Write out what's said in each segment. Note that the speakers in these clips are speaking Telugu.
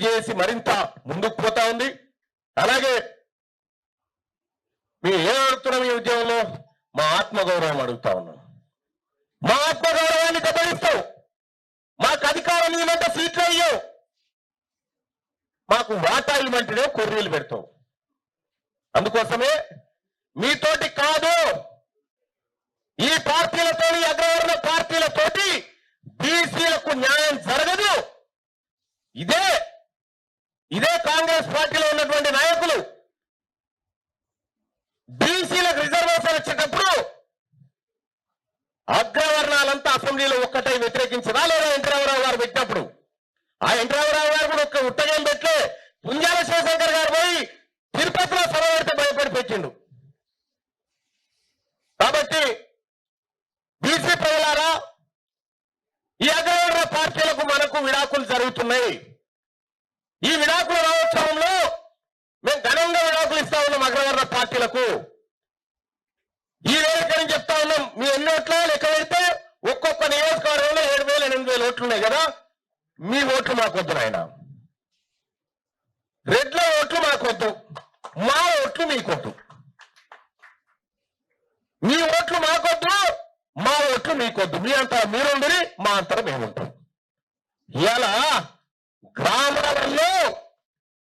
చేసి మరింత ముందుకు పోతా ఉంది. అలాగే మేము ఏం అడుగుతున్నాం ఈ ఉద్యమంలో? మా ఆత్మగౌరవం అడుగుతా ఉన్నాం. మా ఆత్మగౌరవాన్ని దెబ్బతీస్తావు, మాకు అధికారం ఇవ్వమంటే సీట్లు అయ్యావు, మాకు వాటా ఇవ్వమంటేనే కొర్రీలు పెడతావు. అందుకోసమే మీతోటి కాదు, ఈ పార్టీలతో, ఈ అగ్రవర్ణ పార్టీలతోటి బీసీలకు న్యాయం జరగదు. ఇదే కాంగ్రెస్ పార్టీలో ఉన్నటువంటి నాయకులు బీసీలకు రిజర్వేషన్ వచ్చేటప్పుడు అగ్రవర్ణాలంతా అసెంబ్లీలో ఒక్కటై వ్యతిరేకించరా లేదా? ఎన్టీ రామారావు గారు పెట్టినప్పుడు ఆ ఎన్టీ రామారావు గారు కూడా ఒక్క ఉట్టగం పెట్టలే. పుంజాల శివశంకర్ గారు పోయి తిరుపతిలో సభ పెడితే భయపడి పెట్టిండు. కాబట్టి బీసీ ప్రజలారా, ఈ అగ్రవర్ణ పార్టీలకు మనకు విడాకులు జరుగుతున్నాయి. ఈ విడాకుల మహోత్సవంలో మేము ఘనంగా విడాకులు ఇస్తా ఉన్నాం అగ్రవర్ణ పార్టీలకు. ఈ వేదికని చెప్తా ఉన్నాం, మీ ఎన్ని ఓట్లు లెక్క పెడితే ఒక్కొక్క నియోజకవర్గంలో 7,000 8,000 ఓట్లు ఉన్నాయి కదా. మీ ఓట్లు మాకొద్దు నాయన, రెడ్ల ఓట్లు మాకొద్దు, మా ఓట్లు మీకొద్దు. మీ ఓట్లు మాకొద్దు, మా ఓట్లు మీకొద్దు. మీ అంతా మీరుండి, మా అంతా మేముంటాం. ఇలా గ్రామాలలో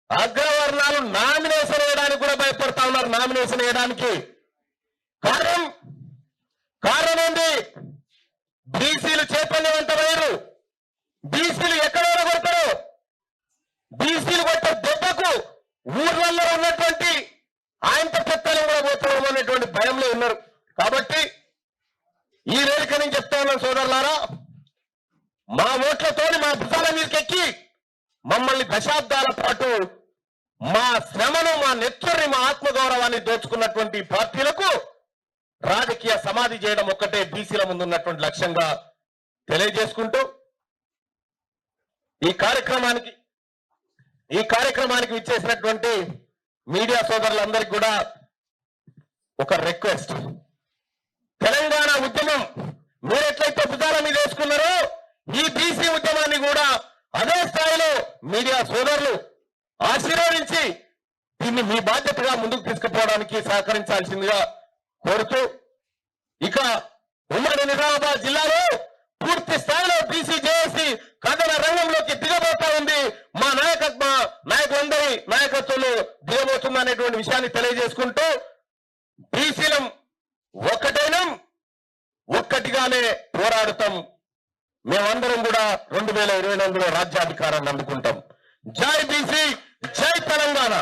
అగ్రవర్ణాలు నామినేషన్ వేయడానికి కూడా భయపడతా ఉన్నారు. నామినేషన్ వేయడానికి కారణం ఏంటి? బీసీలు చైతన్యవంతమయ్యారు. బీసీలు ఎక్కడ కొడతారు? బీసీలు కొట్టే దెబ్బకు ఊర్లలో ఉన్నటువంటి ఆయనతో చెత్తలు కూడా పోతారు అనేటువంటి భయంలో ఉన్నారు. కాబట్టి ఈ వేదిక నుంచి చెప్తా ఉన్నాం సోదరులారా, మా ఓట్లతో మా భుజాల మీదకెక్కి మమ్మల్ని దశాబ్దాల పాటు మా శ్రమను, మా నెత్తుర్ని, మా ఆత్మగౌరవాన్ని దోచుకున్నటువంటి పార్టీలకు రాజకీయ సమాధి చేయడం ఒక్కటే బీసీల ముందు ఉన్నటువంటి లక్ష్యంగా తెలియజేసుకుంటూ ఈ కార్యక్రమానికి విచ్చేసినటువంటి మీడియా సోదరులందరికీ కూడా ఒక రిక్వెస్ట్. తెలంగాణ ఉద్యమం మీరు ఎట్లయితే భుజాల మీద వేసుకున్నారో ఈ బీసీ ఉద్యమాన్ని కూడా అదే స్థాయిలో మీడియా సోదరులు ఆశీర్వదించి దీన్ని మీ బాధ్యతగా ముందుకు తీసుకుపోవడానికి సహకరించాల్సిందిగా కోరుతూ, ఇక ఉమ్మడి నిజామాబాద్ జిల్లాలో పూర్తి స్థాయిలో బీసీ జేఏసీ కథన రంగంలోకి దిగబోతా ఉంది. మా నాయకులందరి నాయకత్వంలో దిగబోతుంది అనేటువంటి విషయాన్ని తెలియజేసుకుంటూ, బీసీలం ఒక్కటిగానే పోరాడుతాం. మేమందరం కూడా 2024లో రాజ్యాధికారాన్ని అందుకుంటాం. జై బీసీ, జై తెలంగాణ.